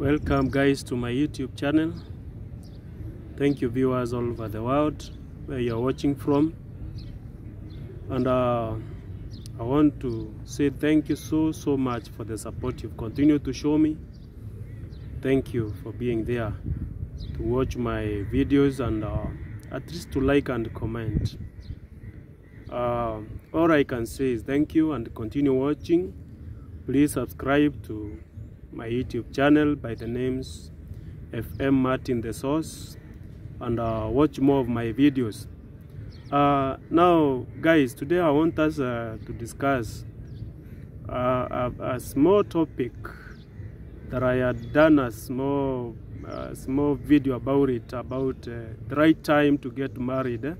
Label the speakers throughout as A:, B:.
A: Welcome guys to my YouTube channel. Thank you viewers all over the world where you're watching from, and I want to say thank you so much for the support you've continued to show me. Thank you for being there to watch my videos and at least to like and comment. All I can say is thank you and continue watching. Please subscribe to my YouTube channel by the names FM Martin the Source, and watch more of my videos. Now guys, today I want us to discuss a small topic that I had done a small video about it, about the right time to get married.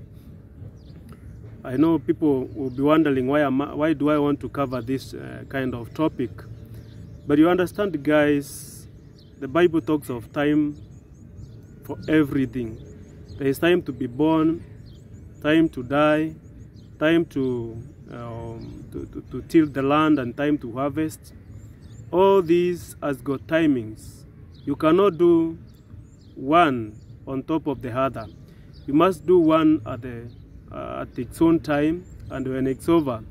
A: I know people will be wondering why do I want to cover this kind of topic. But you understand guys, the Bible talks of time for everything. There is time to be born, time to die, time to till the land, and time to harvest. All these has got timings. You cannot do one on top of the other. You must do one at its own time, and when it's over,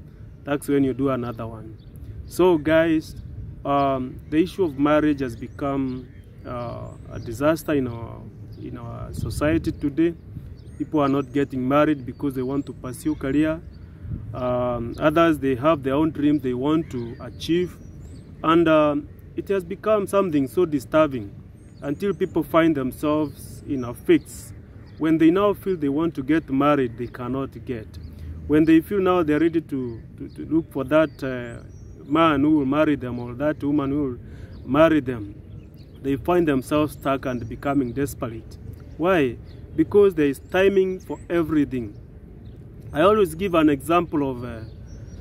A: that's when you do another one. So guys, the issue of marriage has become a disaster in our society today. People are not getting married because they want to pursue career. Others, they have their own dreams they want to achieve, and it has become something so disturbing until people find themselves in a fix. When they now feel they want to get married, they cannot get. When they feel now they're ready to look for that man who will marry them, or that woman who will marry them, they find themselves stuck and becoming desperate. Why? Because there is timing for everything. I always give an example of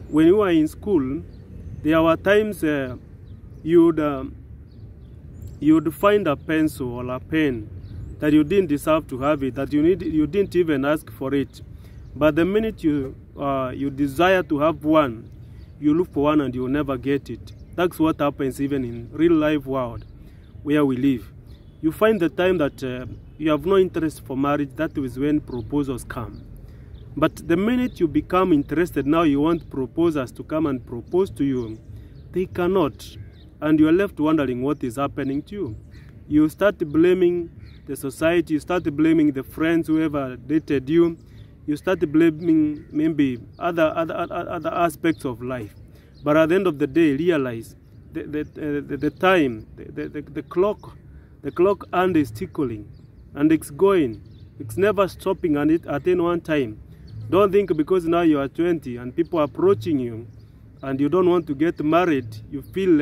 A: when you are in school, there were times you would find a pencil or a pen that you didn't deserve to have it, that you didn't even ask for it. But the minute you desire to have one, you look for one and you'll never get it. That's what happens even in real life world where we live. You find the time that you have no interest for marriage, that is when proposals come. But the minute you become interested, now you want proposers to come and propose to you, they cannot. And you are left wondering what is happening to you. You start blaming the society, you start blaming the friends, whoever dated you. You start blaming maybe other aspects of life. But at the end of the day, realize the time, the clock hand is tickling, and it's going. It's never stopping at any one time. Don't think because now you are 20 and people are approaching you and you don't want to get married, you feel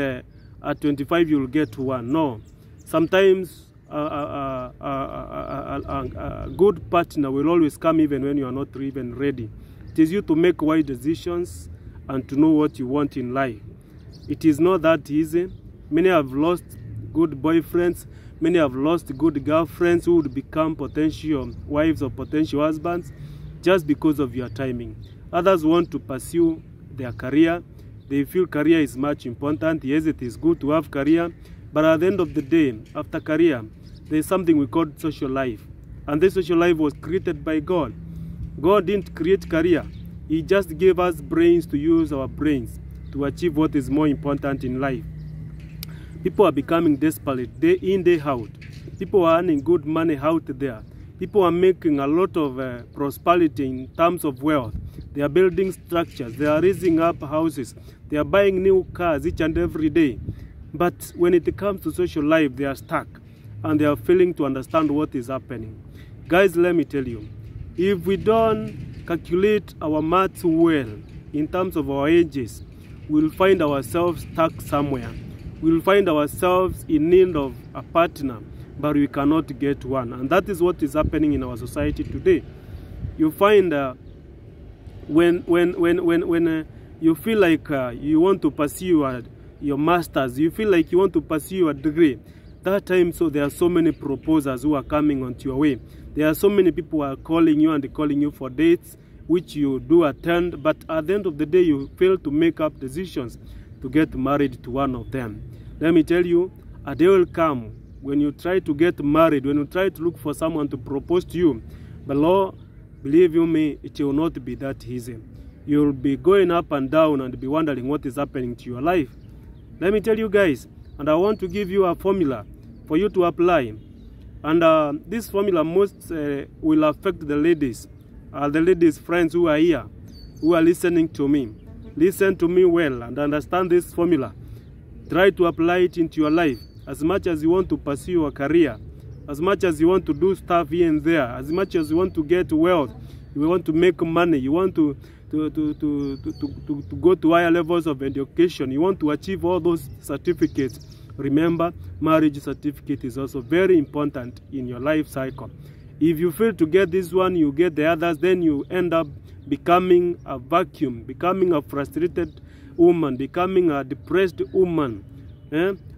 A: at 25 you'll get one. No. Sometimes a good partner will always come even when you are not even ready. It is you to make wise decisions and to know what you want in life. It is not that easy. Many have lost good boyfriends. Many have lost good girlfriends who would become potential wives or potential husbands just because of your timing. Others want to pursue their career. They feel career is much important. Yes, it is good to have career, but at the end of the day, after career, there is something we call social life. And this social life was created by God. God didn't create career. He just gave us brains to use our brains to achieve what is more important in life. People are becoming desperate day in, day out. People are earning good money out there. People are making a lot of prosperity in terms of wealth. They are building structures. They are raising up houses. They are buying new cars each and every day. But when it comes to social life, they are stuck. And they are failing to understand what is happening. Guys, let me tell you, if we don't calculate our maths well in terms of our ages, we'll find ourselves stuck somewhere. We'll find ourselves in need of a partner, but we cannot get one. And that is what is happening in our society today. You find when you feel like you want to pursue your masters, you feel like you want to pursue a degree, that time, so there are so many proposers who are coming onto your way. There are so many people who are calling you and calling you for dates, which you do attend, but at the end of the day, you fail to make up decisions to get married to one of them. Let me tell you, a day will come when you try to get married, when you try to look for someone to propose to you, but Lord, believe you me, it will not be that easy. You'll be going up and down and be wondering what is happening to your life. Let me tell you guys, and I want to give you a formula for you to apply. And this formula most will affect the ladies friends who are here, who are listening to me. Listen to me well and understand this formula. Try to apply it into your life. As much as you want to pursue your career, as much as you want to do stuff here and there, as much as you want to get wealth, you want to make money, you want to go to higher levels of education, you want to achieve all those certificates. Remember, marriage certificate is also very important in your life cycle. If you fail to get this one, you get the others, then you end up becoming a vacuum, becoming a frustrated woman, becoming a depressed woman.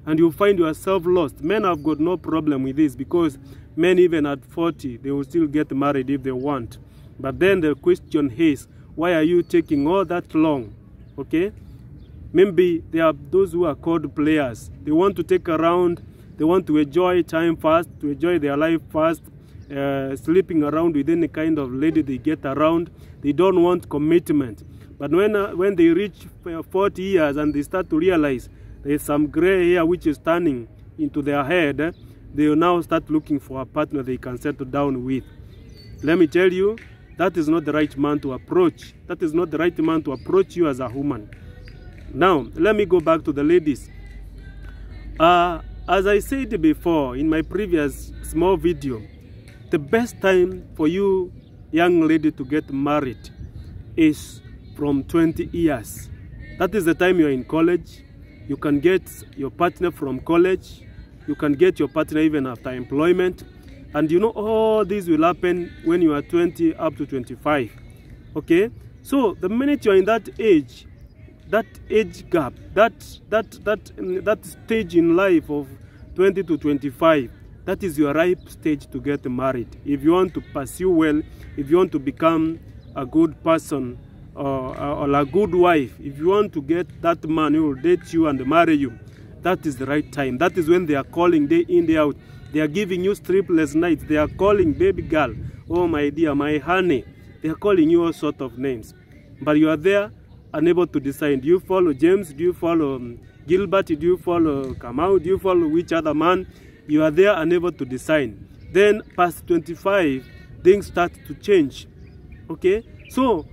A: And you find yourself lost. Men have got no problem with this, because men even at 40, they will still get married if they want. But then the question is, why are you taking all that long? Okay? Maybe there are those who are called players. They want to take around, they want to enjoy time fast, to enjoy their life fast, sleeping around with any kind of lady they get around. They don't want commitment. But when they reach 40 years and they start to realize there's some gray hair which is turning into their head, they will now start looking for a partner they can settle down with. Let me tell you, that is not the right man to approach. That is not the right man to approach you as a woman. Now, let me go back to the ladies. As I said before in my previous small video, the best time for you, young lady, to get married is from 20 years. That is the time you're in college. You can get your partner from college. You can get your partner even after employment. And you know, all this will happen when you are 20 up to 25. Okay? So, the minute you're in that age gap, that stage in life of 20 to 25, that is your ripe stage to get married. If you want to pursue well, if you want to become a good person or a good wife, if you want to get that man who will date you and marry you, that is the right time. That is when they are calling day in, day out. They are giving you sleepless nights. They are calling baby girl, oh my dear, my honey. They are calling you all sorts of names. But you are there, unable to decide. Do you follow James? Do you follow Gilbert? Do you follow Kamau? Do you follow which other man? You are there, unable to decide. Then past 25, things start to change. Okay? So,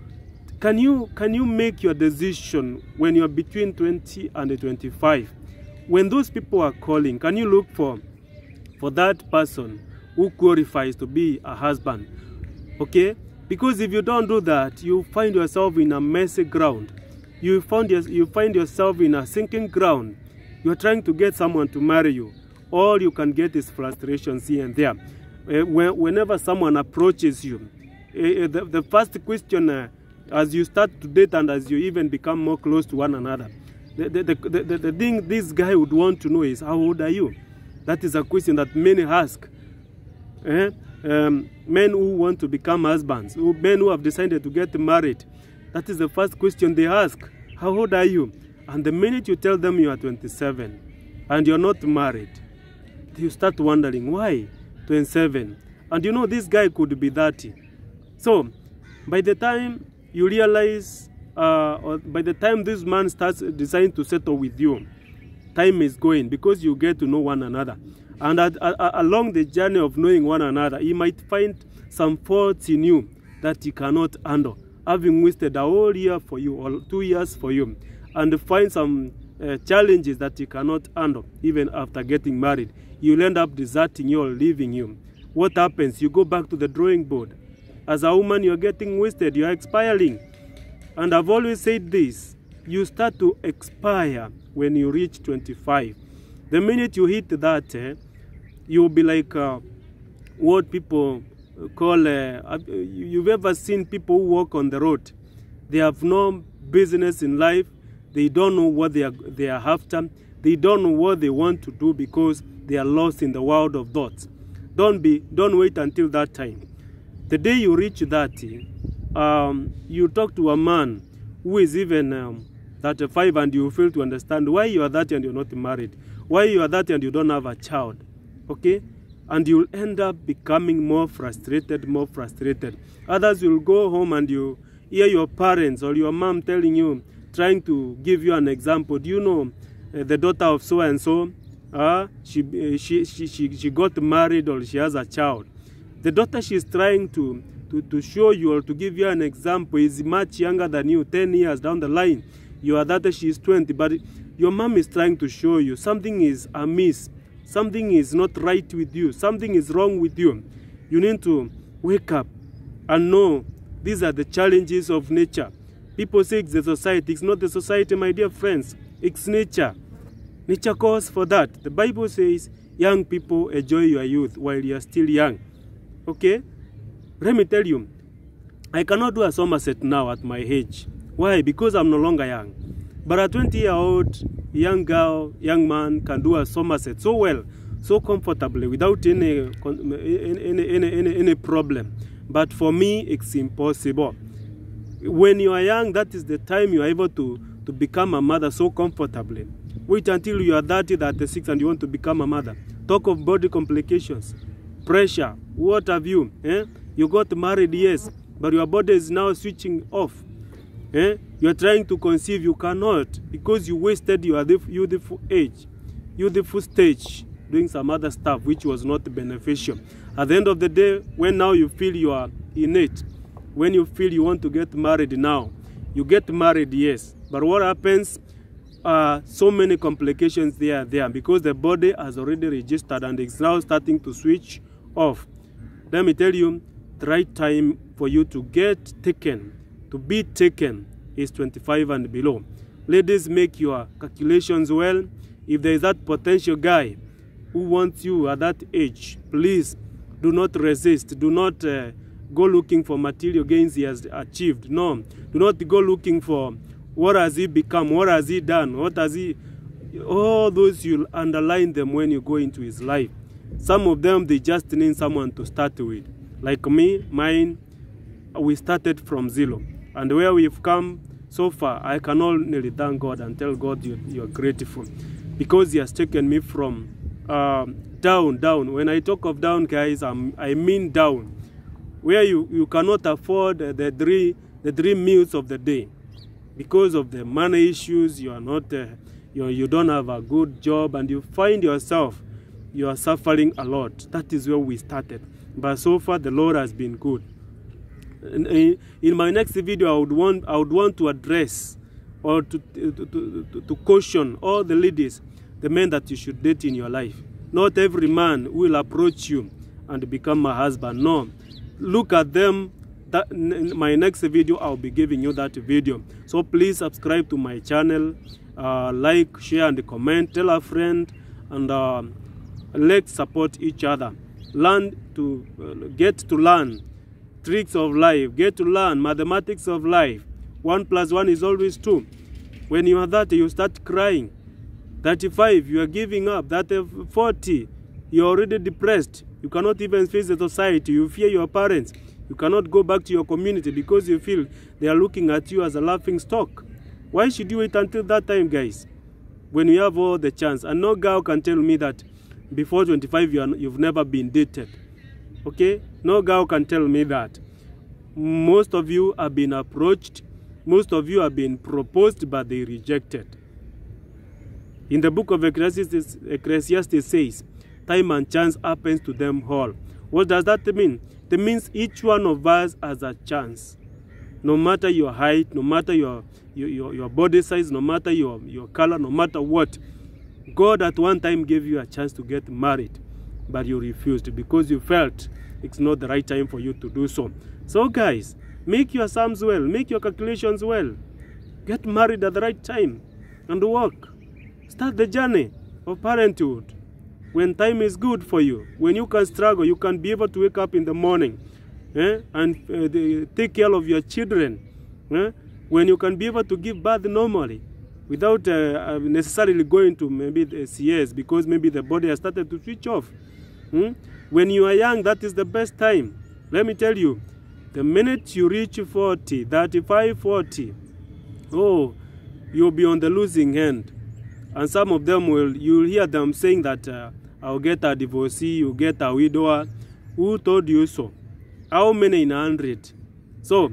A: can you make your decision when you are between 20 and 25? When those people are calling, can you look for that person who qualifies to be a husband? Okay? Because if you don't do that, you find yourself in a messy ground. You find yourself in a sinking ground. You're trying to get someone to marry you. All you can get is frustrations here and there. Whenever someone approaches you, the first question, as you start to date and as you even become more close to one another, the thing this guy would want to know is, how old are you? That is a question that many ask. Men who want to become husbands, men who have decided to get married, that is the first question they ask. How old are you? And the minute you tell them you are 27 and you're not married, you start wondering, why 27? And you know, this guy could be 30. So, by the time you realize, or by the time this man starts deciding to settle with you, time is going, because you get to know one another. And along the journey of knowing one another, he might find some faults in you that he cannot handle, having wasted a whole year for you or 2 years for you, and find some challenges that he cannot handle even after getting married. You'll end up deserting you or leaving you. What happens? You go back to the drawing board. As a woman, you're getting wasted, you're expiring. And I've always said this, you start to expire when you reach 25. The minute you hit that, you'll be like what people call, you've ever seen people who walk on the road. They have no business in life. They don't know what they are after. They don't know what they want to do because they are lost in the world of thoughts. Don't wait until that time. The day you reach that, you talk to a man who is even 35 and you fail to understand why you are that and you're not married. Why you are that and you don't have a child. okay? And you'll end up becoming more frustrated. Others will go home and you hear your parents or your mom telling you, trying to give you an example. Do you know the daughter of so-and-so, she got married or she has a child. The daughter she's trying to show you or to give you an example is much younger than you, 10 years down the line. You are that, she is 20, but your mom is trying to show you something is amiss, something is not right with you, something is wrong with you. You need to wake up and know these are the challenges of nature. People say it's the society. It's not the society, my dear friends. It's nature. Nature calls for that. The Bible says, young people, enjoy your youth while you are still young. Okay? Let me tell you, I cannot do a Somerset now at my age. Why? Because I'm no longer young. But a 20-year-old young girl, young man can do a Somerset so well, so comfortably, without any problem. But for me, it's impossible. When you are young, that is the time you are able to become a mother so comfortably. Wait until you are 30, 36 and you want to become a mother. Talk of body complications, pressure, what have you? You got married, yes, but your body is now switching off. You are trying to conceive, you cannot, because you wasted your youthful stage doing some other stuff which was not beneficial. At the end of the day, when now you feel you are innate, when you feel you want to get married now, you get married, yes. But what happens? So many complications there because the body has already registered and it's now starting to switch off. Let me tell you, the right time for you to get taken, to be taken, is 25 and below. Ladies, make your calculations well. If there is that potential guy who wants you at that age, please do not resist. Do not go looking for material gains he has achieved. No, do not go looking for what has he become, what has he done, what has he... All those, you'll underline them when you go into his life. Some of them, they just need someone to start with. Like me, mine, we started from zero. And where we've come so far, I can only thank God and tell God you're grateful. Because he has taken me from down. When I talk of down, guys, I mean down. Where you cannot afford the three meals of the day. Because of the money issues, you are not, you don't have a good job, and you find yourself, you are suffering a lot. That is where we started. But so far, the Lord has been good. In my next video, I would want to address or to caution all the ladies, the men that you should date in your life. Not every man will approach you and become a husband. No. Look at them. In my next video, I'll be giving you that video. So please subscribe to my channel, like, share, and comment. Tell a friend, and let's support each other. Learn to get to learn tricks of life. Get to learn mathematics of life. 1 + 1 is always 2. When you are 30, you start crying. 35, you are giving up. 40, you are already depressed. You cannot even face the society. You fear your parents. You cannot go back to your community because you feel they are looking at you as a laughing stock. Why should you wait until that time, guys? When you have all the chance. And no girl can tell me that before 25 you've never been dated. Okay? No girl can tell me that. Most of you have been approached. Most of you have been proposed, but they rejected. In the book of Ecclesiastes says, time and chance happens to them all. What does that mean? That means each one of us has a chance. No matter your height, no matter your body size, no matter your color, no matter what. God at one time gave you a chance to get married, but you refused because you felt it's not the right time for you to do so. So guys, make your sums well, make your calculations well. Get married at the right time and work. Start the journey of parenthood. When time is good for you, when you can struggle, you can be able to wake up in the morning and take care of your children. When you can be able to give birth normally without necessarily going to maybe the CS because maybe the body has started to switch off. When you are young, that is the best time. Let me tell you, the minute you reach 40, 35, 40, oh, you'll be on the losing end. And some of them you'll hear them saying that I'll get a divorcee, you get a widower. Who told you so? How many in 100? So,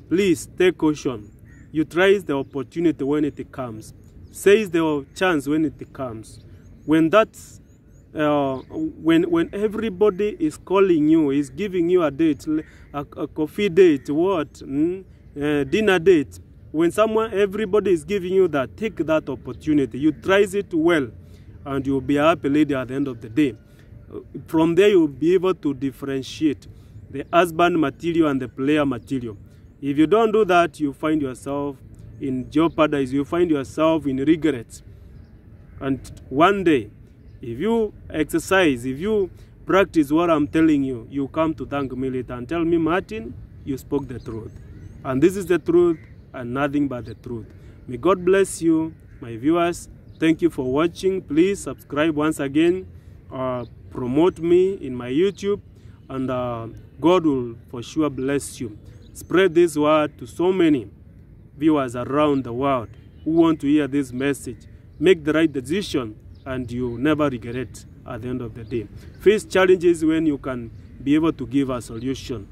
A: please take caution. Utilize the opportunity when it comes. Seize the chance when it comes. When that's when everybody is calling you, is giving you a date, a coffee date, dinner date. When everybody is giving you that, take that opportunity. Utilize it well, and you'll be a happy lady at the end of the day. From there, you'll be able to differentiate the husband material and the player material. If you don't do that, you find yourself in jeopardy. You find yourself in regrets. And one day, if you exercise, if you practice what I'm telling you, you come to thank me later and tell me, Martin, you spoke the truth. And this is the truth and nothing but the truth. May God bless you, my viewers. Thank you for watching. Please subscribe once again. Promote me in my YouTube, and God will for sure bless you. Spread this word to so many viewers around the world who want to hear this message. Make the right decision, and you never regret at the end of the day. Face challenges when you can be able to give a solution.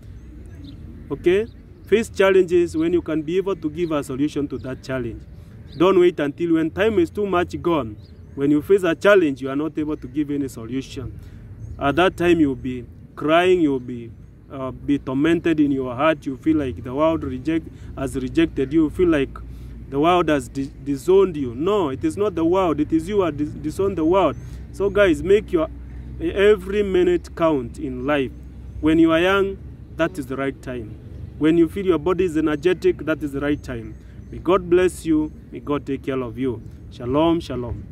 A: Okay? Face challenges when you can be able to give a solution to that challenge. Don't wait until when time is too much gone. When you face a challenge, you are not able to give any solution. At that time, you'll be crying, you'll be tormented in your heart. You feel like the world has rejected you. You feel like the world has disowned you. No, it is not the world. It is you who have disowned the world. So guys, make your every minute count in life. When you are young, that is the right time. When you feel your body is energetic, that is the right time. May God bless you. May God take care of you. Shalom, shalom.